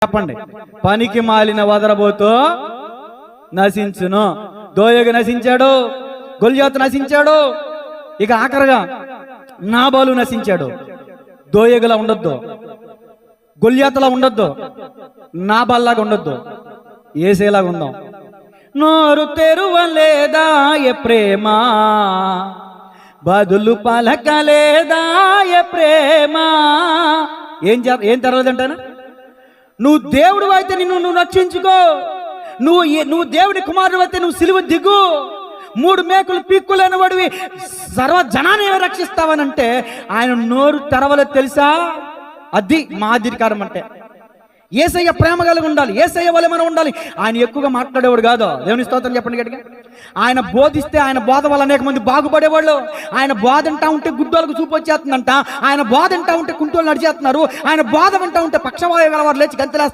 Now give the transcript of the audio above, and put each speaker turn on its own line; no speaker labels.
చెప్పండి. పనికి మాలిన వదరబోతో నశించును. దోయగు నశించాడు, గొల్యాతు నశించాడు, ఇక ఆఖరిగా నాబాలు నశించాడు. దోయగులా ఉండొద్దు, గొల్యాతులా ఉండొద్దు, నాబాల్లాగా ఉండొద్దు, ఏసేలాగా ఉందాం. నోరు తెరువలేదా ఏ ప్రేమ, బదులు పలకలేదా ఏ ప్రేమ. ఏం తెరవలేదంటాను? నువ్వు దేవుడు అయితే నువ్వు రక్షించుకో, నువ్వు దేవుడి కుమారుడు అయితే నువ్వు సిలువ దిగు, 3 మేకులు పీక్కులేని వాడివి సర్వ జనాన్ని రక్షిస్తావనంటే ఆయన నోరు తెరవలేదు తెలుసా? అది మా అధికారం అంటే. యేసయ్య ప్రేమ కలిగి ఉండాలి, యేసయ్య వలె మనం ఉండాలి. ఆయన ఎక్కువగా మాట్లాడేవాడు కాదు. దేవుని స్తోత్రం చెప్పండి గట్టిగా. ఆయన బోధిస్తే ఆయన బోధ వల్ల అనేక మంది బాగుపడేవాళ్ళు. ఆయన బోధ అంటా ఉంటే గుడ్డోళ్ళకు చూపు వచ్చేస్తుందంట, ఆయన బోధ అంటా ఉంటే కుంటోళ్ళు నడిచేస్తున్నారు, ఆయన బోధ వింటా ఉంటే పక్షవాయు గలవారు లేచి గంతులేస్తారు.